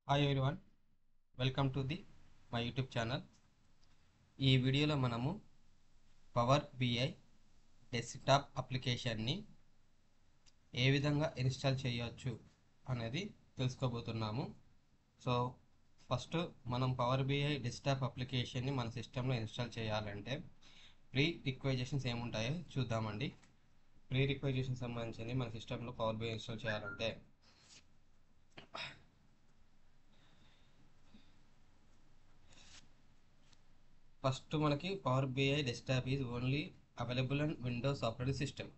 Hi everyone, welcome to my YouTube channel. ఈ వీడియోలో మనము పవర్ బిఐ డెస్క్టాప్ అప్లికేషన్ని ఏ విధంగా ఇన్స్టాల్ చేయవచ్చు అనేది తెలుసుకోబోతున్నాము. సో ఫస్ట్ మనం పవర్ బిఐ డెస్క్టాప్ అప్లికేషన్ని మన సిస్టంలో ఇన్స్టాల్ చేయాలంటే ప్రీ రిక్వైజేషన్స్ ఏముంటాయో చూద్దామండి. ప్రీ రిక్వైజేషన్ సంబంధించింది మన సిస్టంలో పవర్ బిఐ ఇన్స్టాల్ చేయాలంటే ఫస్ట్ మనకి Power BI desktop is only available on Windows operating system.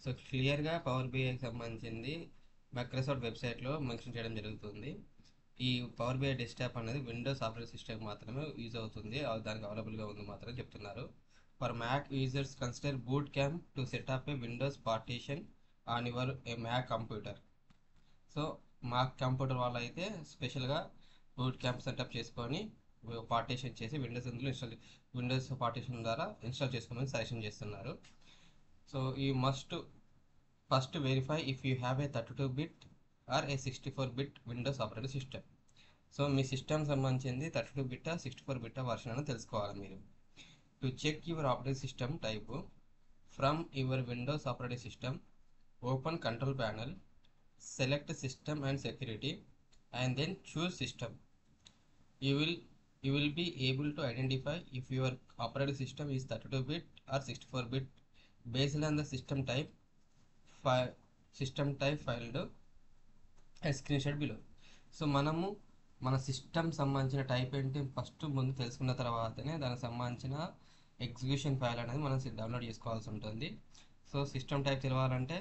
So క్లియర్గా పవర్ బిఐకి సంబంధించింది మైక్రోసాఫ్ట్ వెబ్సైట్లో మెన్షన్ చేయడం జరుగుతుంది. ఈ పవర్ బిఐ డెస్క్టాప్ అనేది విండోస్ ఆపరేటింగ్ సిస్టమ్ మాత్రమే యూజ్ అవుతుంది, దానికి అవైలబుల్గా ఉంది మాత్రమే చెప్తున్నారు. For Mac users consider Boot Camp to set up a Windows partition on your a Mac computer. So Mac computer వాళ్ళు అయితే స్పెషల్గా బూట్ క్యాంప్ సెటప్ చేసుకొని పార్టీషన్ చేసి విండోస్ పార్టీషన్ ద్వారా ఇన్స్టాల్ చేసుకోమని సజెషన్ చేస్తున్నారు. సో ఈ must first verify if you have a 32-bit or a 64-bit Windows operating system. So మీ సిస్టమ్ సంబంధించింది 32-bit 64-bit వర్షన్ అని తెలుసుకోవాలి మీరు. To check your operating system type from your Windows operating system, open control panel, select system and security, and then choose system. You will be able to identify if your operating system is 32-bit or 64-bit based on the system type filed as screenshot below. So మనము మన system సంబంధించిన type ఏంటి first ముందు తెలుసుకున్న తర్వాతనే దానికి సంబంధించిన execution file అనేది మనం డౌన్లోడ్ చేసుకోవాల్సి ఉంటుంది. సో సిస్టమ్ టైప్ తెలవాలంటే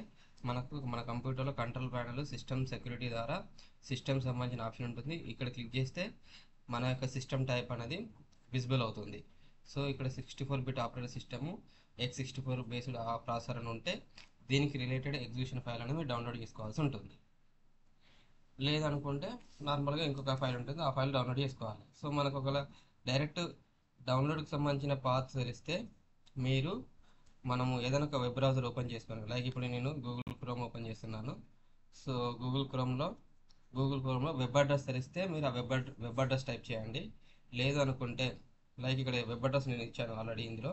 మనకు మన కంప్యూటర్లో కంట్రోల్ ప్యానల్, సిస్టమ్ సెక్యూరిటీ ద్వారా సిస్టమ్ సంబంధించిన ఆప్షన్ ఉంటుంది. ఇక్కడ క్లిక్ చేస్తే మన యొక్క సిస్టమ్ టైప్ అనేది విజిబుల్ అవుతుంది. సో ఇక్కడ 64-bit operating system x64 based processor అని ఉంటే దీనికి రిలేటెడ్ ఎగ్జిక్యూషన్ ఫైల్ అనేది డౌన్లోడ్ చేసుకోవాల్సి ఉంటుంది. లేదనుకుంటే నార్మల్గా ఇంకొక ఫైల్ ఉంటుంది, ఆ ఫైల్ డౌన్లోడ్ చేసుకోవాలి. సో మనకు ఒకవేళ డైరెక్ట్ డౌన్లోడ్కి సంబంధించిన పాత్ తెలిస్తే మనము ఏదైనా ఒక వెబ్ బ్రౌజర్ ఓపెన్ చేసుకోవాలి. లైక్ ఇప్పుడు నేను గూగుల్ క్రోమ్ ఓపెన్ చేస్తున్నాను. సో గూగుల్ క్రోమ్లో వెబ్ అడ్రస్ తెలిస్తే మీరు ఆ వెబ్ అడ్రస్ టైప్ చేయండి. లేదు అనుకుంటే లైక్ ఇక్కడ వెబ్ అడ్రస్ నేను ఇచ్చాను ఆల్రెడీ ఇందులో.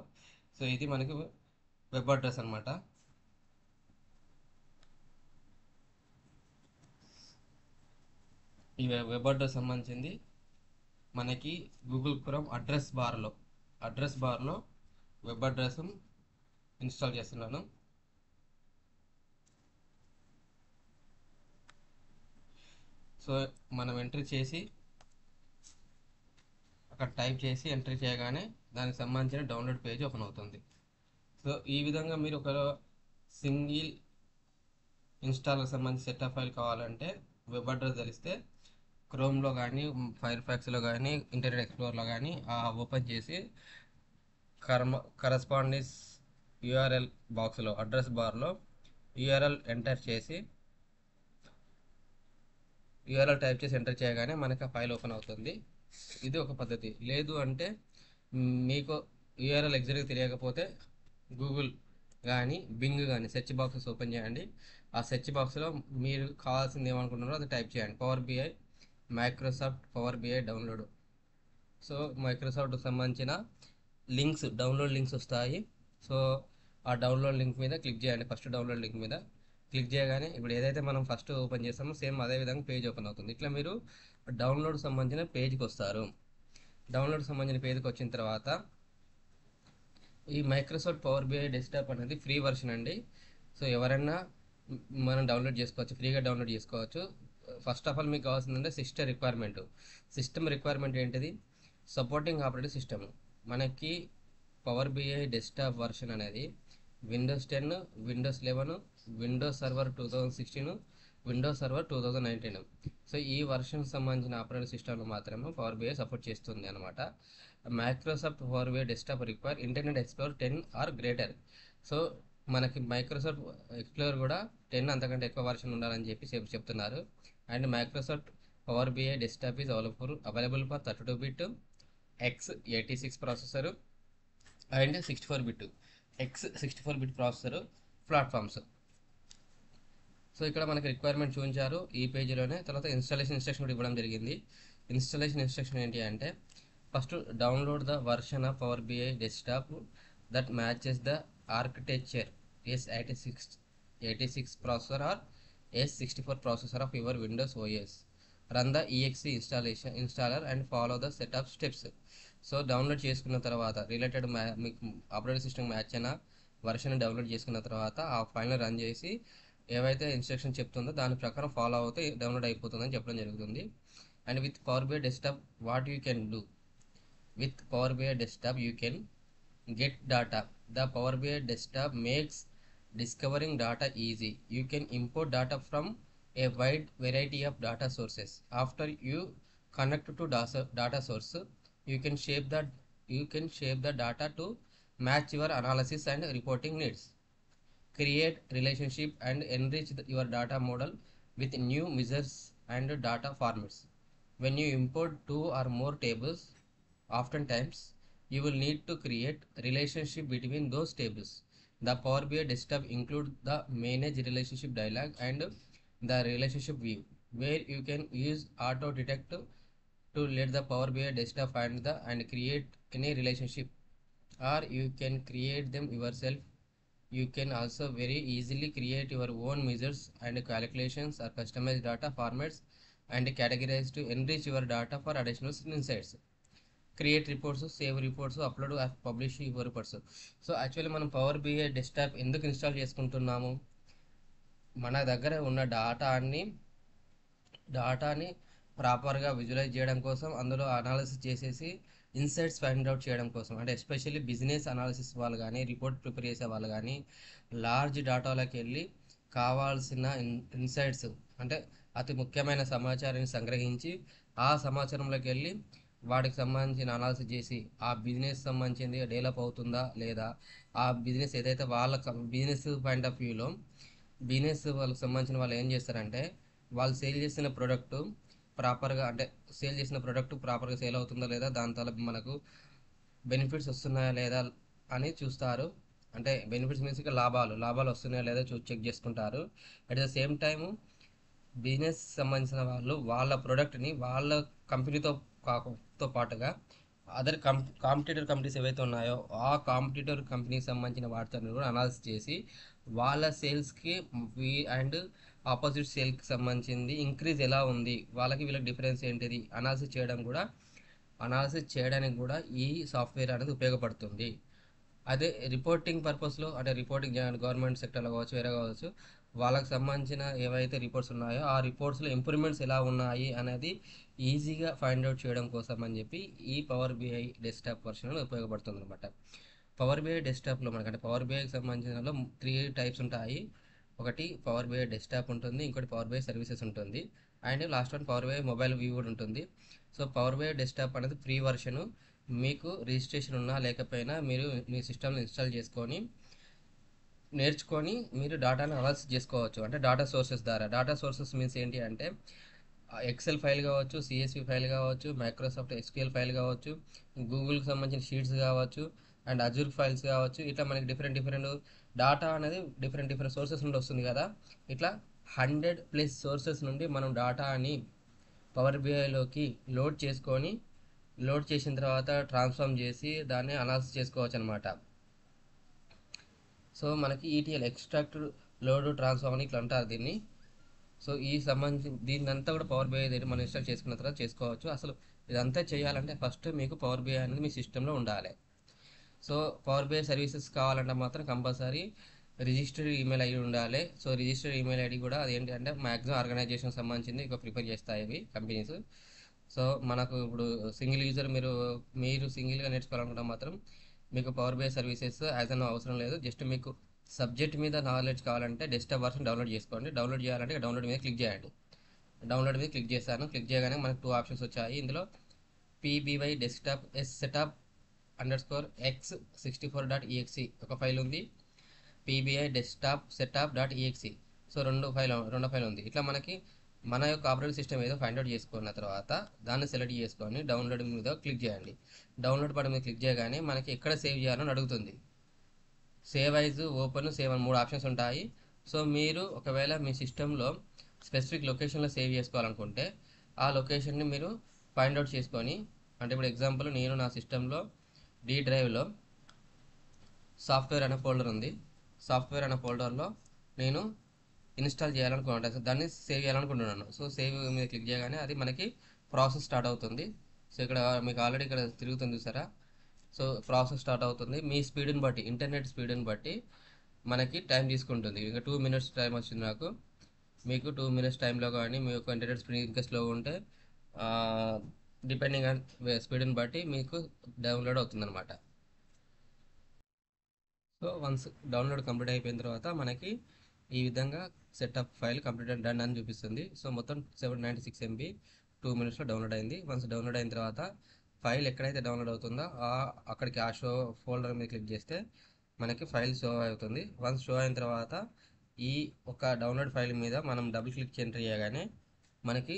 సో ఇది మనకి వెబ్ అడ్రస్ అనమాట. ఈ వెబ్ అడ్రస్ సంబంధించింది మనకి గూగుల్ క్రోమ్ అడ్రస్ బార్లో వెబ్ అడ్రస్ ఇన్స్టాల్ చేస్తున్నాను. సో మనం ఎంట్రీ చేసి అక్కడ టైప్ చేసి ఎంట్రీ చేయగానే దానికి సంబంధించిన డౌన్లోడ్ పేజ్ ఓపెన్ అవుతుంది. సో ఈ విధంగా మీరు ఒక సింగిల్ ఇన్స్టాల్కి సంబంధించి సెటప్ ఫైల్ కావాలంటే వెబ్ అడ్రస్ తెలిస్తే క్రోమ్లో కానీ, ఫైర్ ఫ్యాక్స్లో కానీ, ఇంటర్నెట్ ఎక్స్ప్లోరర్లో కానీ ఓపెన్ చేసి కరస్పాండింగ్ యూఆర్ఎల్ బాక్స్లో అడ్రస్ బార్లో యూఆర్ఎల్ టైప్ చేసి ఎంటర్ చేయగానే మనకి ఆ ఫైల్ ఓపెన్ అవుతుంది. ఇది ఒక పద్ధతి. లేదు అంటే మీకు యూఆర్ఎల్ ఎగ్జాక్ట్గా తెలియకపోతే గూగుల్ కానీ, బింగ్ కానీ సెర్చ్ బాక్సెస్ ఓపెన్ చేయండి. ఆ సెర్చ్ బాక్స్లో మీరు కావాల్సింది ఏమనుకుంటున్నారో అది టైప్ చేయండి. Microsoft power BI download. So మైక్రోసాఫ్ట్కి సంబంధించిన డౌన్లోడ్ లింక్స్ వస్తాయి. సో ఆ డౌన్లోడ్ లింక్ మీద క్లిక్ చేయండి. ఫస్ట్ డౌన్లోడ్ లింక్ మీద క్లిక్ చేయగానే ఇప్పుడు ఏదైతే మనం ఫస్ట్ ఓపెన్ చేస్తామో సేమ్ అదే విధంగా పేజ్ ఓపెన్ అవుతుంది. ఇట్లా మీరు డౌన్లోడ్ సంబంధించిన పేజ్కి వస్తారు. డౌన్లోడ్ సంబంధించిన పేజ్కి వచ్చిన తర్వాత ఈ మైక్రోసాఫ్ట్ పవర్ బిఐ డెస్క్టాప్ అనేది ఫ్రీ వర్షన్ అండి. సో ఎవరైనా మనం డౌన్లోడ్ చేసుకోవచ్చు, ఫ్రీగా డౌన్లోడ్ చేసుకోవచ్చు. ఫస్ట్ ఆఫ్ ఆల్ మీకు కావాల్సిందంటే సిస్టమ్ రిక్వైర్మెంట్ ఏంటిది? Supporting operating system. మనకి పవర్ బిఐ డెస్క్టాప్ వర్షన్ అనేది Windows 10, Windows 11, Windows server 2016, Windows server 2019. So ఈ వర్షన్ సంబంధించిన ఆపరేటింగ్ సిస్టమ్లు మాత్రమే పవర్ బిఐ సపోర్ట్ చేస్తుంది అనమాట. Microsoft power BI desktop require Internet Explorer 10 or greater. So మనకి మైక్రోసాఫ్ట్ ఎక్స్ప్లోరర్ కూడా 10 అంతకంటే ఎక్కువ వర్షన్ ఉండాలని చెప్తున్నారు. And Microsoft power BI desktop is available for 32-bit x86 processor and 64-bit x64-bit processor platforms. So ఇక్కడ మనకి రిక్వైర్మెంట్ చూపించారు ఈ పేజీలోనే. తర్వాత ఇన్స్టాలేషన్ ఇన్స్ట్రక్షన్ కూడా ఇవ్వడం జరిగింది. ఇన్స్టాలేషన్ ఇన్స్ట్రక్షన్ ఏంటి అంటే, first download the version of power BI desktop that matches the architecture S86 processor or S64 processor of your Windows OS. Run the EXE installer and follow the setup steps. So download చేసుకున్న తర్వాత related మీకు operating system match అయిన version download చేసుకున్న తర్వాత ఆ ఫైల్ని run చేసి ఏవైతే ఇన్స్ట్రక్షన్ చెప్తుందో దాని ప్రకారం ఫాలో అవుతే డౌన్లోడ్ అయిపోతుందని చెప్పడం జరుగుతుంది. And with Power BI desktop what you can do? With Power BI desktop you can get data. The Power BI desktop makes discovering data easy. You can import data from a wide variety of data sources. After you connect to data source, you can shape the data to match your analysis and reporting needs. Create relationship and enrich your data model with new measures and data formats. When you import two or more tables, oftentimes you will need to create relationship between those tables. The Power BI desktop includes the manage relationship dialog and the relationship view, where you can use auto detect to let the Power BI desktop find and create any relationship, or you can create them yourself. You can also very easily create your own measures and calculations or customize data formats and categorize to enrich your data for additional insights. Create reports, save reports, upload, publish your reports. So actually మనం power BI desktop ఎందుకు install చేసుకుంటున్నాము? మన దగ్గర ఉన్న డాటాని ప్రాపర్గా visualise చేయడం కోసం, అందులో అనాలిసిస్ చేసేసి ఇన్సైట్స్ ఫైండ్ అవుట్ చేయడం కోసం. అంటే ఎస్పెషల్లీ బిజినెస్ అనాలిసిస్ వాళ్ళు కానీ, రిపోర్ట్ ప్రిపేర్ చేసే వాళ్ళు కానీ లార్జ్ డాటాలోకి వెళ్ళి కావాల్సిన ఇన్సైట్స్ అంటే అతి ముఖ్యమైన సమాచారాన్ని సంగ్రహించి ఆ సమాచారంలోకి వెళ్ళి వాటికి సంబంధించిన అనాలిసిస్ చేసి ఆ బిజినెస్ సంబంధించింది డెవలప్ అవుతుందా లేదా, ఆ బిజినెస్ ఏదైతే వాళ్ళ బిజినెస్ పాయింట్ ఆఫ్ వ్యూలో బిజినెస్ వాళ్ళకి సంబంధించిన వాళ్ళు ఏం చేస్తారంటే, వాళ్ళు సేల్ చేసిన ప్రోడక్ట్ ప్రాపర్గా అంటే సేల్ చేసిన ప్రోడక్ట్ ప్రాపర్గా సేల్ అవుతుందా లేదా, దాని వల్ల మనకు బెనిఫిట్స్ వస్తున్నాయా లేదా అని చూస్తారు. అంటే బెనిఫిట్స్ మీన్స్ లాభాలు వస్తున్నాయా లేదా చెక్ చేసుకుంటారు. At the same time business సంబంధించిన వాళ్ళు వాళ్ళ ప్రోడక్ట్ని వాళ్ళ కంపెనీతో పాటుగా అదర్ కాంపిటేటర్ కంపెనీస్ ఏవైతే ఉన్నాయో ఆ కాంపిటేటర్ కంపెనీకి సంబంధించిన వాటితో కూడా అనాలిసిస్ చేసి వాళ్ళ సేల్స్కి అండ్ ఆపోజిట్ సేల్కి సంబంధించింది ఇంక్రీజ్ ఎలా ఉంది, వీళ్ళకి డిఫరెన్స్ ఏంటిది అనాలిసిస్ చేయడానికి కూడా ఈ సాఫ్ట్వేర్ అనేది ఉపయోగపడుతుంది. అదే రిపోర్టింగ్ పర్పస్లో అంటే రిపోర్టింగ్ గవర్నమెంట్ సెక్టర్లో కావచ్చు, వేరే కావచ్చు, వాళ్ళకి సంబంధించిన ఏవైతే రిపోర్ట్స్ ఉన్నాయో ఆ రిపోర్ట్స్లో ఇంప్రూవ్మెంట్స్ ఎలా ఉన్నాయి అనేది ఈజీగా ఫైండ్ అవుట్ చేయడం కోసం అని చెప్పి ఈ పవర్ బిఐ డెస్క్టాప్ వర్షన్ ఉపయోగపడుతుంది అనమాట. పవర్ బిఐ డెస్క్టాప్లో మనకంటే పవర్ బిఐకి సంబంధించిన 3 టైప్స్ ఉంటాయి. ఒకటి పవర్ బిఐ డెస్క్టాప్ ఉంటుంది, ఇంకోటి పవర్ బిఐ సర్వీసెస్ ఉంటుంది, and last one Power BI mobile view కూడా ఉంటుంది. సో పవర్ బిఐ డెస్క్టాప్ అనేది ఫ్రీ వర్షను. మీకు రిజిస్ట్రేషన్ ఉన్నా లేకపోయినా మీరు మీ సిస్టమ్ని ఇన్స్టాల్ చేసుకొని నేర్చుకొని మీరు డాటాను అనాలిసిస్ చేసుకోవచ్చు. అంటే డాటా సోర్సెస్ ద్వారా. డాటా సోర్సెస్ మీన్స్ ఏంటి అంటే ఎక్సెల్ ఫైల్ కావచ్చు, సిఎస్వి ఫైల్ కావచ్చు, మైక్రోసాఫ్ట్ ఎస్క్యూఎల్ ఫైల్ కావచ్చు, గూగుల్కి సంబంధించిన షీట్స్ కావచ్చు, అండ్ అజూర్ ఫైల్స్ కావచ్చు. ఇట్లా మనకి డిఫరెంట్ డాటా అనేది డిఫరెంట్ సోర్సెస్ నుండి వస్తుంది కదా. ఇట్లా 100+ సోర్సెస్ నుండి మనం డాటాని పవర్ బిఐలోకి లోడ్ చేసిన తర్వాత ట్రాన్స్ఫార్మ్ చేసి దాన్ని అనాలిసిస్ చేసుకోవచ్చు అనమాట. సో మనకి ఈటీఎల్ ఎక్స్ట్రాక్ట్ లోడ్ ట్రాన్స్ఫార్మ్ అని ఇట్లా అంటారు దీన్ని. సో దీన్ని అంతా కూడా పవర్ బిఐ దగ్గర మనం ఇన్స్టాల్ చేసుకున్న తర్వాత చేసుకోవచ్చు. అసలు ఇదంతా చేయాలంటే ఫస్ట్ మీకు పవర్ బిఐ అనేది మీ సిస్టంలో ఉండాలి. సో పవర్ బిఐ సర్వీసెస్ కావాలంటే మాత్రం కంపల్సరీ రిజిస్టర్డ్ ఈమెయిల్ ఐడి ఉండాలి. సో రిజిస్టర్డ్ ఈమెయిల్ ఐడి కూడా అదేంటి అంటే మ్యాక్సిమం ఆర్గనైజేషన్ సంబంధించింది ఇక ప్రిపేర్ చేస్తాయి ఇవి కంపెనీస్. సో మనకు ఇప్పుడు సింగిల్ యూజర్ మీరు సింగిల్గా నేర్చుకోవాలనుకుంటే మాత్రం మీకు Power BI services as an అవసరం లేదు. జస్ట్ మీకు సబ్జెక్ట్ మీద నాలెడ్జ్ కావాలంటే డెస్క్టాప్ వర్షన్ డౌన్లోడ్ చేసుకోండి. డౌన్లోడ్ చేయాలంటే డౌన్లోడ్ మీద క్లిక్ చేయండి. డౌన్లోడ్ మీద క్లిక్ చేశాను. క్లిక్ చేయగానే మనకు 2 ఆప్షన్స్ వచ్చాయి. ఇందులో PBY డెస్క్టాప్ setup _x64.exe ఒక ఫైల్ ఉంది. PBI desktop setup.exe సో రెండో ఫైల్ ఉంది. ఇట్లా మనకి మన యొక్క ఆపరేటింగ్ సిస్టమ్ ఏదో ఫైండ్ అవుట్ చేసుకున్న తర్వాత దాన్ని సెలెక్ట్ చేసుకొని డౌన్లోడ్ మీద క్లిక్ చేయండి. డౌన్లోడ్ బటన్ మీద క్లిక్ చేయగానే మనకి ఎక్కడ సేవ్ చేయాలని అడుగుతుంది. సేవ్ యాజ్, ఓపెన్, సేవ్ అని 3 ఆప్షన్స్ ఉంటాయి. సో మీరు ఒకవేళ మీ సిస్టంలో స్పెసిఫిక్ లొకేషన్లో సేవ్ చేసుకోవాలనుకుంటే ఆ లొకేషన్ని మీరు ఫైండ్ అవుట్ చేసుకొని, అంటే ఇప్పుడు ఎగ్జాంపుల్ నేను నా సిస్టంలో డి డ్రైవ్లో సాఫ్ట్వేర్ అనే ఫోల్డర్ ఉంది. సాఫ్ట్వేర్ అనే ఫోల్డర్లో నేను ఇన్స్టాల్ చేయాలనుకుంటున్నాను, దాన్ని సేవ్ చేయాలనుకుంటున్నాను. సో సేవ్ మీద క్లిక్ చేయగానే అది మనకి ప్రాసెస్ స్టార్ట్ అవుతుంది. సో ఇక్కడ మీకు ఆల్రెడీ ఇక్కడ తిరుగుతుంది చూసారా. సో ప్రాసెస్ స్టార్ట్ అవుతుంది. మీ స్పీడ్ని బట్టి, ఇంటర్నెట్ స్పీడ్ని బట్టి మనకి టైం తీసుకుంటుంది. ఇంకా 2 మినిట్స్ టైం వచ్చింది నాకు. మీకు 2 మినిట్స్ టైంలో కానీ మీ యొక్క ఇంటర్నెట్ స్పీడ్ ఇంకా స్లో ఉంటే డిపెండింగ్ ఆన్ స్పీడ్ని బట్టి మీకు డౌన్లోడ్ అవుతుంది అనమాట. సో వన్స్ డౌన్లోడ్ కంప్లీట్ అయిపోయిన తర్వాత మనకి ఈ విధంగా సెటప్ ఫైల్ కంప్లీట్ డన్ అని చూపిస్తుంది. సో మొత్తం 796 MB 2 మినిట్స్లో డౌన్లోడ్ అయింది. వన్స్ డౌన్లోడ్ అయిన తర్వాత ఫైల్ ఎక్కడైతే డౌన్లోడ్ అవుతుందో అక్కడికి ఆ షో ఫోల్డర్ మీద క్లిక్ చేస్తే మనకి ఫైల్ షో అవుతుంది. వన్స్ షో అయిన తర్వాత ఈ ఒక డౌన్లోడ్ ఫైల్ మీద మనం డబుల్ క్లిక్ ఎంటర్ చేయగానే మనకి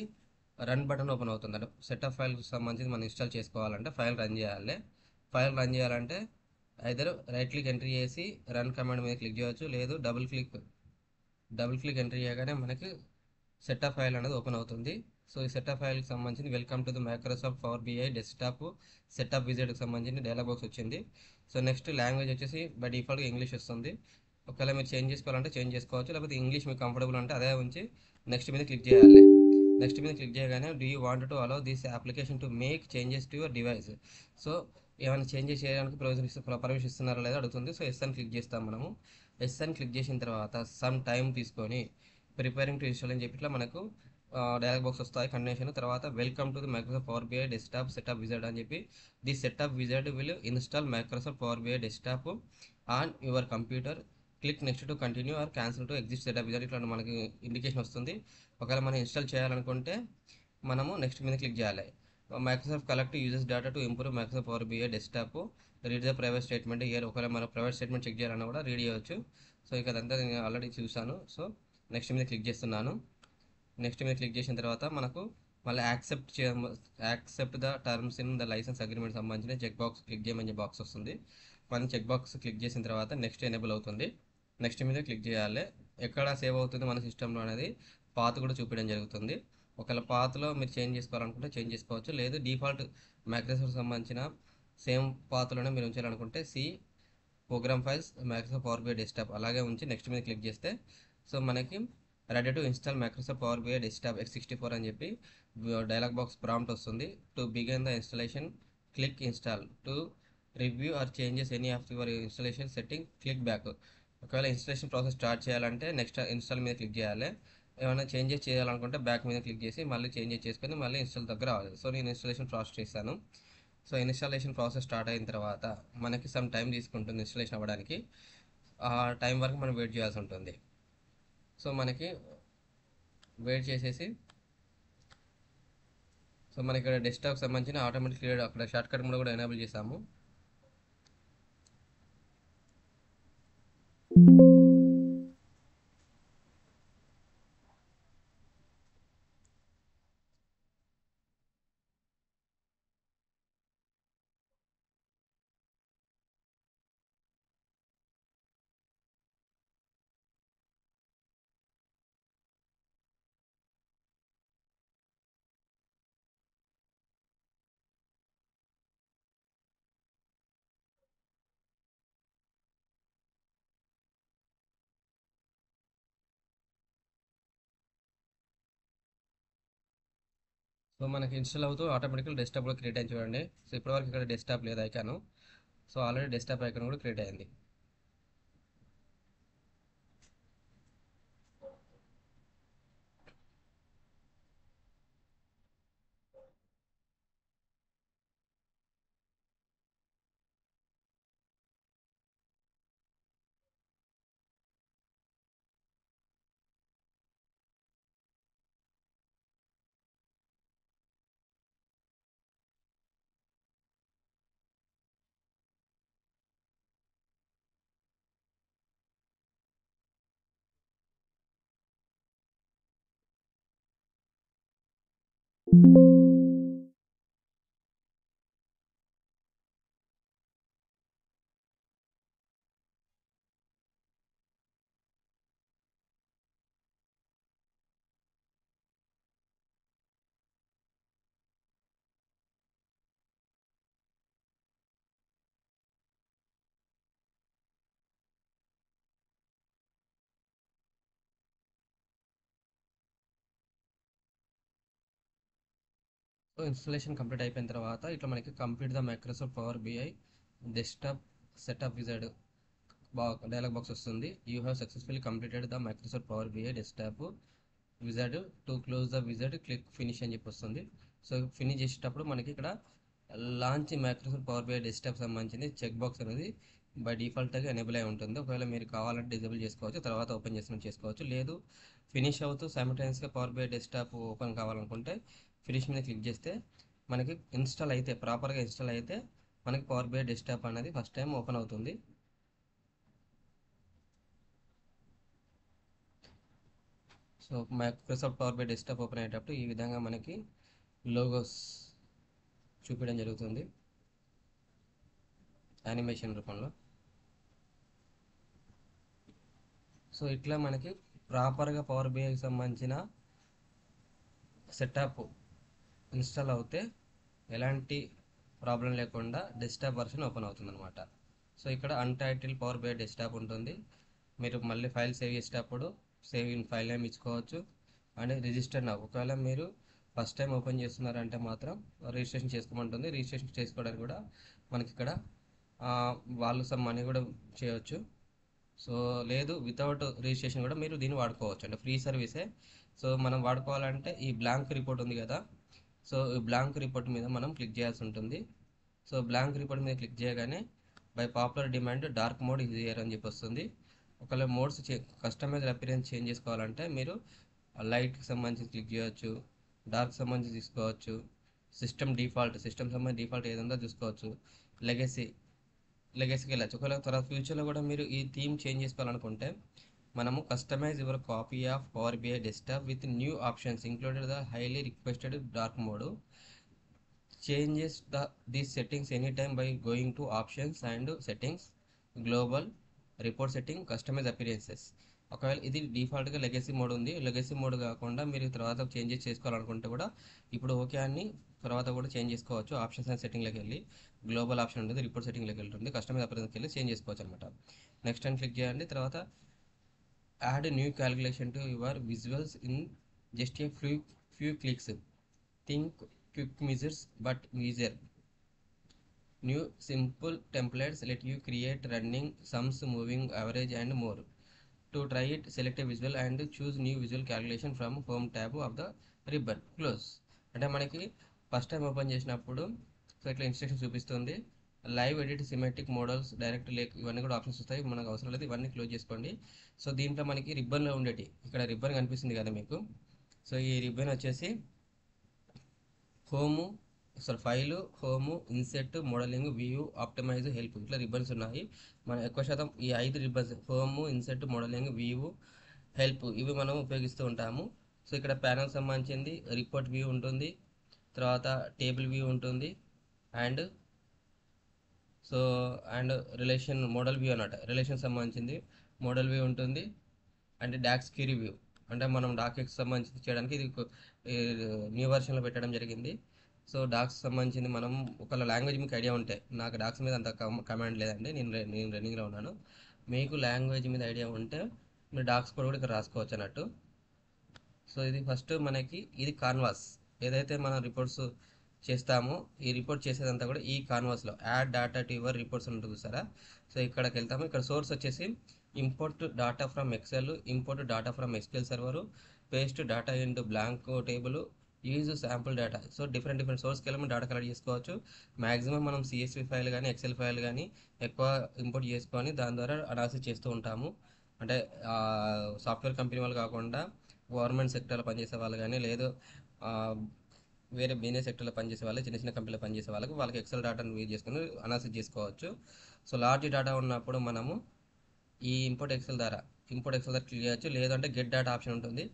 రన్ బటన్ ఓపెన్ అవుతుంది. అంటే సెటప్ ఫైల్కి సంబంధించి మనం ఇన్స్టాల్ చేసుకోవాలంటే ఫైల్ రన్ చేయాలి. ఫైల్ రన్ చేయాలంటే ఐదర్ రైట్ క్లిక్ ఎంటర్ చేసి రన్ కమాండ్ మీద క్లిక్ చేయవచ్చు, లేదు డబుల్ క్లిక్ ఎంటర్ చేయగానే మనకి సెటప్ ఫైల్ అనేది ఓపెన్ అవుతుంది. సో ఈ సెటప్ ఫైల్కి సంబంధించి welcome to the Microsoft power BI desktop setup విజెట్కి సంబంధించిన డైలాగ్ బాక్స్ వచ్చింది. సో నెక్స్ట్ లాంగ్వేజ్ వచ్చేసి బై డిఫాల్ట్గా ఇంగ్లీష్ వస్తుంది. ఒకవేళ మీరు చేంజ్ చేసుకోవాలంటే చేంజ్ చేసుకోవచ్చు, లేకపోతే ఇంగ్లీష్ మీకు కంఫర్టబుల్ అంటే అదే ఉంచి నెక్స్ట్ మీద క్లిక్ చేయాలి. నెక్స్ట్ మీద క్లిక్ చేయగానే do you want to allow this application to make changes to your device. So ఏమైనా చేంజెస్ చేయడానికి పర్మిషన్ ఇస్తున్నారా లేదా అడుగుతుంది. సో ఎస్ అని క్లిక్ చేస్తాం మనము. ఎస్ అని క్లిక్ చేసిన తర్వాత సమ్ టైం తీసుకొని ప్రిపేరింగ్ టు ఇన్స్టాల్ అని చెప్పి ఇట్లా మనకు డైలాగ్ బాక్స్ వస్తాయి. కండిషన్ తర్వాత welcome to the Microsoft power BI desktop setup wizard అని చెప్పి the setup wizard will install Microsoft power BI desktop on your computer. Click next to continue or cancel to exist setup wizard ఇట్లా మనకి indication వస్తుంది. ఒకవేళ మనం install చేయాలనుకుంటే మనము next మీద క్లిక్ చేయాలి. Microsoft collect users data to improve Microsoft power BI desktop read the private statement here. ఒకవేళ మన ప్రైవేట్ స్టేట్మెంట్ చెక్ చేయాలన్నా కూడా రీడ్ చేయవచ్చు. సో ఇక అదంతా నేను ఆల్రెడీ చూసాను. సో నెక్స్ట్ మీద క్లిక్ చేస్తున్నాను. నెక్స్ట్ మీద క్లిక్ చేసిన తర్వాత మనకు మళ్ళీ accept the terms in the licence agreement సంబంధించిన చెక్ బాక్స్ క్లిక్ చేయమని బాక్స్ వస్తుంది. మనం చెక్ బాక్స్ క్లిక్ చేసిన తర్వాత నెక్స్ట్ ఎనేబుల్ అవుతుంది. నెక్స్ట్ మీద క్లిక్ చేయాలి. ఎక్కడ సేవ్ అవుతుంది మన సిస్టంలో అనేది పాత్ కూడా చూపించడం జరుగుతుంది. ఒకవేళ పాత్లో మీరు చేంజ్ చేసుకోవాలనుకుంటే చేంజ్ చేసుకోవచ్చు, లేదు డిఫాల్ట్ మైక్రోసాఫ్ట్ సంబంధించిన సేమ్ పాత్లోనే మీరు ఉంచాలనుకుంటే program files Microsoft power BI desktop అలాగే ఉంచి నెక్స్ట్ మీద క్లిక్ చేస్తే సో మనకి ready to install Microsoft power BI desktop x64 అని చెప్పి డైలాగ్ బాక్స్ ప్రాంప్ట్ వస్తుంది. To begin the installation click install. To review or changes any of your installation setting click back. ఒకవేళ installation process start చేయాలంటే next install మీద click చేయాలి. ఏమైనా changes చేయాలనుకుంటే back మీద క్లిక్ చేసి మళ్ళీ చేంజెస్ చేసుకొని మళ్ళీ ఇన్స్టాల్ దగ్గర రావాలి. సో నేను ఇన్స్టాలేషన్ ప్రాసెస్ చేస్తాను. సో ఇన్స్టాలేషన్ ప్రాసెస్ స్టార్ట్ అయిన తర్వాత మనకి సమ్ టైం తీసుకుంటుంది ఇన్స్టాలేషన్ అవ్వడానికి. ఆ టైం వరకు మనం వెయిట్ చేయాల్సి ఉంటుంది. సో మనకి వెయిట్ చేసేసి సో మనకి ఇక్కడ డెస్క్టాప్కి సంబంధించిన ఆటోమేటిక్ క్లియర్ అక్కడ షార్ట్ కట్ కూడా ఎనేబుల్ చేసాము. సో మనకి ఇన్స్టాల్ అవుతూ ఆటోమేటిక్గా డెస్క్టాప్ కూడా క్రియేట్ అయింది చూడండి. సో ఇప్పటివరకు ఇక్కడ డెస్క్టాప్ లేదు icon. So already desktop icon కూడా క్రియేట్ అయింది. ఇన్స్టాలేషన్ కంప్లీట్ అయిపోయిన తర్వాత ఇట్లా మనకి complete the Microsoft power BI desktop setup wizard dialog box వస్తుంది. You have successfully completed the Microsoft power BI desktop wizard to close the wizard click finish అని చెప్పి వస్తుంది. సో ఫినిష్ చేసేటప్పుడు మనకి ఇక్కడ launch Microsoft power BI desktop సంబంధించింది check box అనేది by డిఫాల్ట్గా ఎనేబుల్ అయి ఉంటుంది. ఒకవేళ మీరు కావాలంటే డిజేబుల్ చేసుకోవచ్చు, తర్వాత ఓపెన్ చేసుకుని చేసుకోవచ్చు. లేదు ఫినిష్ అవుతూ సైమల్టేనియస్గా పవర్ బిఐ డెస్క్టాప్ ఓపెన్ కావాలనుకుంటే ఫినిష్ మీద క్లిక్ చేస్తే మనకి ఇన్స్టాల్ అయితే ప్రాపర్గా ఇన్స్టాల్ అయితే మనకి పవర్ బిఐ డెస్క్టాప్ అనేది ఫస్ట్ టైం ఓపెన్ అవుతుంది. So Microsoft power BI desktop open అయ్యేటప్పుడు ఈ విధంగా మనకి లోగోస్ చూపించడం జరుగుతుంది యానిమేషన్ రూపంలో. సో ఇట్లా మనకి ప్రాపర్గా పవర్ బిఐకి సంబంధించిన సెటప్ ఇన్స్టాల్ అవుతే ఎలాంటి ప్రాబ్లం లేకుండా డెస్క్టాప్ వర్షన్ ఓపెన్ అవుతుంది అనమాట. సో ఇక్కడ అన్టైటిల్ పవర్ బిఐ డెస్క్టాప్ ఉంటుంది. మీరు మళ్ళీ ఫైల్ సేవ్ చేసేటప్పుడు సేవ్ ఇన్ ఫైల్ నేమ్ ఇచ్చుకోవచ్చు అండ్ రిజిస్టర్ నౌ. ఒకవేళ మీరు ఫస్ట్ టైం ఓపెన్ చేస్తున్నారంటే మాత్రం రిజిస్ట్రేషన్ చేసుకోమంటుంది. రిజిస్ట్రేషన్ చేసుకోవడానికి కూడా మనకి ఇక్కడ వాళ్ళు సమ్ మనీ కూడా చేయవచ్చు. సో లేదు వితౌట్ రిజిస్ట్రేషన్ కూడా మీరు దీన్ని వాడుకోవచ్చు, అంటే ఫ్రీ సర్వీసే. సో మనం వాడుకోవాలంటే ఈ బ్లాంక్ రిపోర్ట్ ఉంది కదా, సో ఈ బ్లాంక్ రిపోర్ట్ మీద మనం క్లిక్ చేయాల్సి ఉంటుంది. సో బ్లాంక్ రిపోర్ట్ మీద క్లిక్ చేయగానే by popular demand dark mode is here అని చెప్పి వస్తుంది. ఒకవేళ మోడ్స్ కస్టమైజ్ అపిరియన్స్ చేంజ్ చేసుకోవాలంటే మీరు లైట్కి సంబంధించి క్లిక్ చేయవచ్చు, డార్క్ సంబంధించి తీసుకోవచ్చు, సిస్టమ్ సంబంధించి డిఫాల్ట్ ఏదందో చూసుకోవచ్చు, లెగసీకి వెళ్ళచ్చు. ఒకవేళ తర్వాత ఫ్యూచర్లో కూడా మీరు ఈ థీమ్ చేంజ్ చేసుకోవాలనుకుంటే మనము customise your copy of power BI desktop with new options included the highly requested dark mode. Changes these settings any time by going to options and settings, global report setting, customise appearances. ఒకవేళ ఇది డిఫాల్ట్గా legacy mode ఉంది. Legacy mode కాకుండా మీరు తర్వాత changes చేసుకోవాలనుకుంటే కూడా ఇప్పుడు ఓకే అని తర్వాత కూడా చేంజ్ చేసుకోవచ్చు. ఆప్షన్స్ అండ్ సెట్టింగ్లోకి వెళ్ళి గ్లోబల్ ఆప్షన్ ఉంటుంది, రిపోర్ట్ సెట్టింగ్లోకి వెళ్తుంది, కస్టమైజ్ అపిరియన్స్కి వెళ్ళి చేంజ్ చేసుకోవచ్చు అనమాట. నెక్స్ట్ అని క్లిక్ చేయండి. తర్వాత add new calculation to your visuals in just a few clicks. Think quick measures but easier. New simple templates let you create running, sums, moving average and more. To try it, select a visual and choose new visual calculation from home tab of the ribbon. Close. అంటే మనకి first time open చేసినప్పుడు so ఇట్లా instruction చూపిస్తుంది. Live edit, symmetric models, direct lake ఇవన్నీ కూడా options వస్తాయి. మనకు అవసరం లేదు, ఇవన్నీ క్లోజ్ చేసుకోండి. సో దీంట్లో మనకి రిబ్బన్లో ఉండేటి ఇక్కడ రిబ్బన్ కనిపిస్తుంది కదా మీకు. సో ఈ రిబ్బన్ వచ్చేసి home file, home, INCET, modelling, view, optimise, help ఇట్లా రిబ్బన్స్ ఉన్నాయి. మనం ఎక్కువ శాతం ఈ 5 ribbons home, INCET, modelling, view, help ఇవి మనం ఉపయోగిస్తూ ఉంటాము. సో ఇక్కడ ప్యానల్ సంబంధించింది రిపోర్ట్ వ్యూ ఉంటుంది, తర్వాత టేబుల్ వ్యూ ఉంటుంది, అండ్ రిలేషన్ మోడల్ వ్యూ అన్నమాట. రిలేషన్ సంబంధించింది మోడల్ వ్యూ ఉంటుంది, అండ్ డాక్స్ క్యూరీ వ్యూ అంటే మనం డాక్కి సంబంధించి చేయడానికి ఇది న్యూ వర్షన్లో పెట్టడం జరిగింది. సో డాక్స్ సంబంధించింది మనం ఒకవేళ లాంగ్వేజ్ మీకు ఐడియా ఉంటే, నాకు డాక్స్ మీద అంత కమాండ్ లేదండి, నేను రన్నింగ్లో ఉన్నాను. మీకు లాంగ్వేజ్ మీద ఐడియా ఉంటే మీరు డాక్స్ కూడా ఇక్కడ రాసుకోవచ్చు అన్నట్టు. సో ఇది ఫస్ట్ మనకి ఇది కాన్వాస్, ఏదైతే మనం రిపోర్ట్స్ చేస్తామో ఈ రిపోర్ట్ చేసేదంతా కూడా ఈ కాన్వాస్లో add data to your reports ఉంటుంది చూసారా. సో ఇక్కడికి వెళ్తాము. ఇక్కడ సోర్స్ వచ్చేసి import data from Excel, import data from SQL server, paste data into blank table, use sample data. So different సోర్స్కి వెళ్ళి మనం డేటా కలెక్ట్ చేసుకోవచ్చు. మ్యాక్సిమం మనం సిఎస్వి ఫైల్ కానీ ఎక్సెల్ ఫైల్ కానీ ఎక్కువ ఇంపోర్ట్ చేసుకొని దాని ద్వారా అనాలిసిస్ చేస్తూ ఉంటాము. అంటే సాఫ్ట్వేర్ కంపెనీ వాళ్ళు కాకుండా గవర్నమెంట్ సెక్టర్లో పనిచేసే వాళ్ళు కానీ లేదు వేరే బిజినెస్ సెక్టర్లో పనిచేసే వాళ్ళు, చిన్న చిన్న కంపెనీలో పనిచేసే వాళ్ళకి ఎక్సెల్ డేటాను యూజ్ చేసుకుని అనాలిసిస్ చేసుకోవచ్చు. సో లార్జ్ డేటా ఉన్నప్పుడు మనము ఈ ఇంపోర్ట్ ఎక్సెల్ ద్వారా క్లిక్ చేయొచ్చు. లేదంటే గెట్ డేటా ఆప్షన్ ఉంటుంది,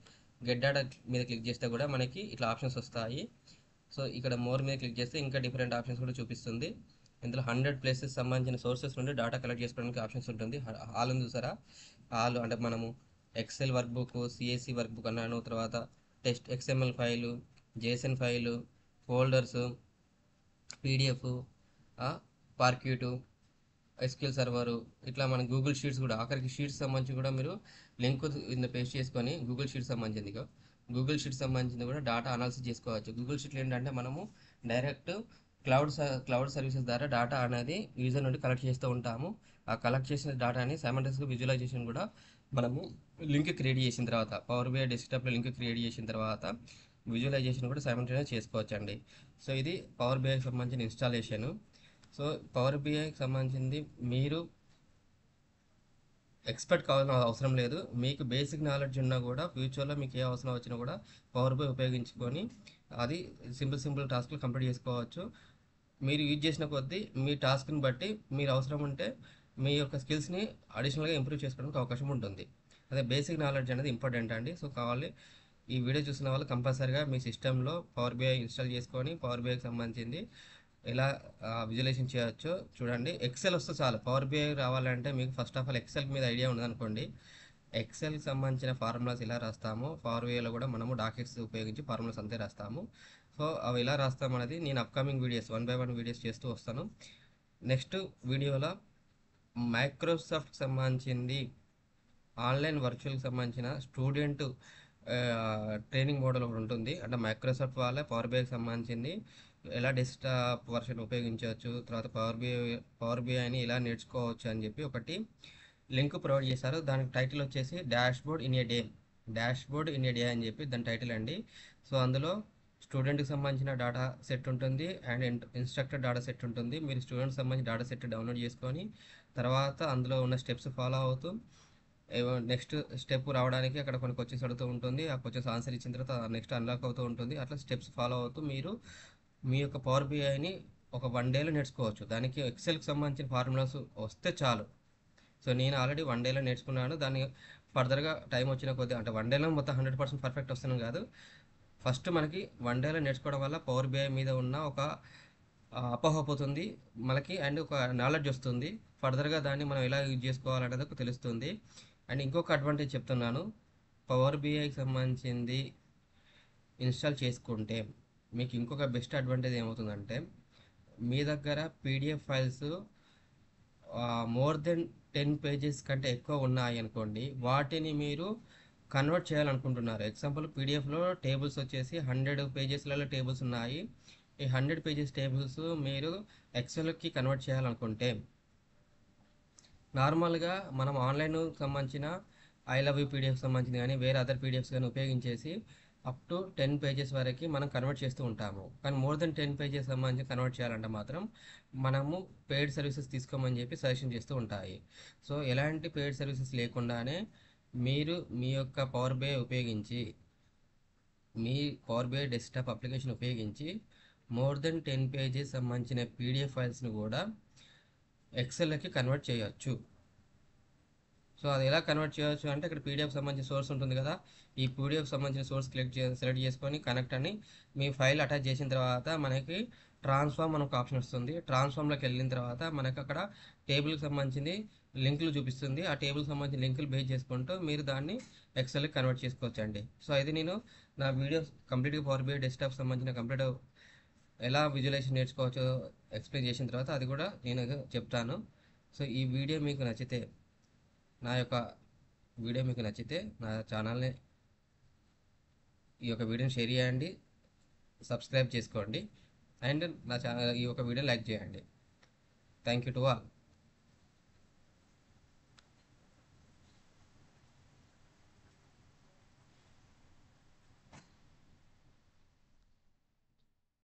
గెట్ డేటా మీద క్లిక్ చేస్తే కూడా మనకి ఇట్లా ఆప్షన్స్ వస్తాయి. సో ఇక్కడ మోర్ మీద క్లిక్ చేస్తే ఇంకా డిఫరెంట్ ఆప్షన్స్ కూడా చూపిస్తుంది. ఇందులో 100 ప్లేసెస్ సంబంధించిన సోర్సెస్ నుండి డేటా కలెక్ట్ చేసుకోవడానికి ఆప్షన్స్ ఉంటుంది. హాల్ ఉంది చూసారా, హాల్ అంటే మనము Excel workbook, CSV workbook అన్నాను, తర్వాత text XML file, JSON file, folders, PDF, parquet, SQL server, ఇట్లా మన గూగుల్ షీట్స్ కూడా ఆఖరికి షీట్స్ సంబంధించి కూడా మీరు లింక్ ఇందులో పేస్ట్ చేసుకొని గూగుల్ షీట్స్ సంబంధించింది గూగుల్ షీట్ సంబంధించింది కూడా డేటా అనాలిసిస్ చేసుకోవచ్చు. గూగుల్ షీట్లు ఏంటంటే మనము డైరెక్ట్ క్లౌడ్ సర్వీసెస్ ద్వారా డేటా అనేది యూజర్ నుండి కలెక్ట్ చేస్తూ ఉంటాము. ఆ కలెక్ట్ చేసిన డేటాని సైమల్టేనియస్గా విజువలైజేషన్ కూడా మనము లింక్ క్రియేట్ చేసిన తర్వాత పవర్ బిఐ డెస్క్టాప్లో లింక్ క్రియేట్ చేసిన తర్వాత విజువలైజేషన్ కూడా సైమల్టేనియస్ చేసుకోవచ్చండి. సో ఇది పవర్ బిఐకి సంబంధించిన ఇన్స్టాలేషను. సో పవర్ బిఐకి సంబంధించింది మీరు ఎక్స్పర్ట్ కావాల్సిన అవసరం లేదు. మీకు బేసిక్ నాలెడ్జ్ ఉన్నా కూడా ఫ్యూచర్లో మీకు ఏ అవసరం వచ్చినా కూడా పవర్ బిఐ ఉపయోగించుకొని అది సింపుల్ టాస్క్లు కంప్లీట్ చేసుకోవచ్చు. మీరు యూజ్ చేసిన కొద్దీ మీ టాస్క్ని బట్టి మీరు అవసరం ఉంటే మీ యొక్క స్కిల్స్ని అడిషనల్గా ఇంప్రూవ్ చేసుకోవడానికి అవకాశం ఉంటుంది. అదే బేసిక్ నాలెడ్జ్ అనేది ఇంపార్టెంట్ అండి. సో కావాలి ఈ వీడియో చూసిన వాళ్ళు కంపల్సరీగా మీ సిస్టంలో పవర్ బిఐ ఇన్స్టాల్ చేసుకొని పవర్ బిఐకి సంబంధించింది ఎలా విజువలైజేషన్ చేయొచ్చో చూడండి. ఎక్సెల్ వస్తే చాలు. పవర్ బిఐ రావాలంటే మీకు ఫస్ట్ ఆఫ్ ఆల్ ఎక్సెల్ మీద ఐడియా ఉందనుకోండి. ఎక్సెల్కి సంబంధించిన ఫార్ములాస్ ఎలా రాస్తామో పవర్ బిఐలో కూడా మనము డాక్యుమెంట్స్ ఉపయోగించి ఫార్ములాస్ అంతే రాస్తాము. సో అవి ఎలా రాస్తాం అనేది నేను అప్కమింగ్ వీడియోస్ 1 by 1 వీడియోస్ చేస్తూ వస్తాను. నెక్స్ట్ వీడియోలో మైక్రోసాఫ్ట్కి సంబంధించింది ఆన్లైన్ వర్చువల్కి సంబంధించిన స్టూడెంట్ ట్రైనింగ్ మోడల్ ఒకటి ఉంటుంది. అంటే మైక్రోసాఫ్ట్ వాళ్ళే పవర్ బిఐకి సంబంధించింది ఎలా డెస్క్టాప్ వర్షన్ ఉపయోగించవచ్చు, తర్వాత పవర్ బిఐని ఎలా నేర్చుకోవచ్చు అని చెప్పి ఒకటి లింక్ ప్రొవైడ్ చేశారు. దానికి టైటిల్ వచ్చేసి డాష్బోర్డ్ ఇన్ ఏ డే అని చెప్పి దాని టైటిల్ అండి. సో అందులో స్టూడెంట్కి సంబంధించిన డేటా సెట్ ఉంటుంది అండ్ ఇన్స్ట్రక్టర్ డేటా సెట్ ఉంటుంది. మీరు స్టూడెంట్కి సంబంధించిన డేటా సెట్ డౌన్లోడ్ చేసుకొని తర్వాత అందులో ఉన్న స్టెప్స్ ఫాలో అవుతూ నెక్స్ట్ స్టెప్ రావడానికి అక్కడ కొన్ని క్వశ్చన్స్ అడుగుతూ ఉంటుంది. ఆ క్వశ్చన్స్ ఆన్సర్ ఇచ్చిన తర్వాత నెక్స్ట్ అన్లాక్ అవుతూ ఉంటుంది. అట్లా స్టెప్స్ ఫాలో అవుతూ మీరు మీ యొక్క పవర్ బిఐని ఒక 1 డేలో నేర్చుకోవచ్చు. దానికి ఎక్సెల్కి సంబంధించిన ఫార్ములాస్ వస్తే చాలు. సో నేను ఆల్రెడీ 1 డేలో నేర్చుకున్నాను. దాన్ని ఫర్దర్గా టైం వచ్చిన కొద్దీ అంటే 1 డేలో మొత్తం 100% పర్ఫెక్ట్ వస్తున్నాను కాదు. ఫస్ట్ మనకి 1 డేలో నేర్చుకోవడం వల్ల పవర్ బిఐ మీద ఉన్న ఒక అపోహ పోతుంది మనకి అండ్ ఒక నాలెడ్జ్ వస్తుంది. ఫర్దర్గా దాన్ని మనం ఎలా యూజ్ చేసుకోవాలనేది ఒక తెలుస్తుంది. అండ్ ఇంకొక అడ్వాంటేజ్ చెప్తున్నాను. పవర్ బిఐకి సంబంధించింది ఇన్స్టాల్ చేసుకుంటే మీకు ఇంకొక బెస్ట్ అడ్వాంటేజ్ ఏమవుతుందంటే మీ దగ్గర PDF files more than 10 pages కంటే ఎక్కువ ఉన్నాయి అనుకోండి, వాటిని మీరు కన్వర్ట్ చేయాలనుకుంటున్నారు. ఎగ్జాంపుల్ పీడిఎఫ్లో టేబుల్స్ వచ్చేసి 100 పేజెస్లలో టేబుల్స్ ఉన్నాయి. ఈ 100 పేజెస్ టేబుల్స్ మీరు ఎక్సెల్కి కన్వర్ట్ చేయాలనుకుంటే నార్మల్గా మనం ఆన్లైన్ సంబంధించిన ఐ లవ్ యూ పీడిఎఫ్ సంబంధించిన కానీ వేరే అదర్ పీడిఎఫ్స్ కానీ ఉపయోగించేసి అప్ టు 10 పేజెస్ వరకు మనం కన్వర్ట్ చేస్తూ ఉంటాము. కానీ మోర్ దెన్ 10 పేజెస్ సంబంధించి కన్వర్ట్ చేయాలంటే మాత్రం మనము పెయిడ్ సర్వీసెస్ తీసుకోమని చెప్పి సజెషన్ చేస్తూ ఉంటాయి. సో ఎలాంటి పెయిడ్ సర్వీసెస్ లేకుండానే మీరు మీ యొక్క పవర్ బిఐ ఉపయోగించి మీ పవర్ బిఐ డెస్క్టాప్ అప్లికేషన్ ఉపయోగించి మోర్ దెన్ 10 పేజెస్ సంబంధించిన పీడిఎఫ్ ఫైల్స్ని కూడా ఎక్సెల్కి కన్వర్ట్ చేయొచ్చు. సో అది ఎలా కన్వర్ట్ చేయొచ్చు అంటే ఇక్కడ పీడిఎఫ్ సంబంధించిన సోర్స్ ఉంటుంది కదా, ఈ పీడిఎఫ్ సంబంధించిన సోర్స్ సెలెక్ట్ చేసుకొని కనెక్ట్ అని మీ ఫైల్ అటాచ్ చేసిన తర్వాత మనకి ట్రాన్స్ఫార్మ్ అని ఒక ఆప్షన్ వస్తుంది. ట్రాన్స్ఫార్మ్లోకి వెళ్ళిన తర్వాత మనకి అక్కడ టేబుల్కి సంబంధించింది లింకులు చూపిస్తుంది. ఆ టేబుల్కి సంబంధించిన లింకులు బేస్ చేసుకుంటూ మీరు దాన్ని ఎక్సెల్కి కన్వర్ట్ చేసుకోవచ్చు అండి. సో ఇది నేను నా వీడియో కంప్లీట్గా పవర్ బిఐ డెస్క్టాప్ సంబంధించిన కంప్లీట్ ఎలా విజువలైజేషన్ నేర్చుకోవచ్చో ఎక్స్ప్లెయిన్ చేసిన తర్వాత అది కూడా నేను చెప్తాను. సో ఈ వీడియో మీకు నచ్చితే నా యొక్క వీడియో మీకు నచ్చితే నా ఛానల్ని ఈ యొక్క వీడియోని షేర్ చేయండి, సబ్స్క్రైబ్ చేసుకోండి అండ్ నా ఛానల్ ఈ యొక్క వీడియో లైక్ చేయండి. Thank you to all.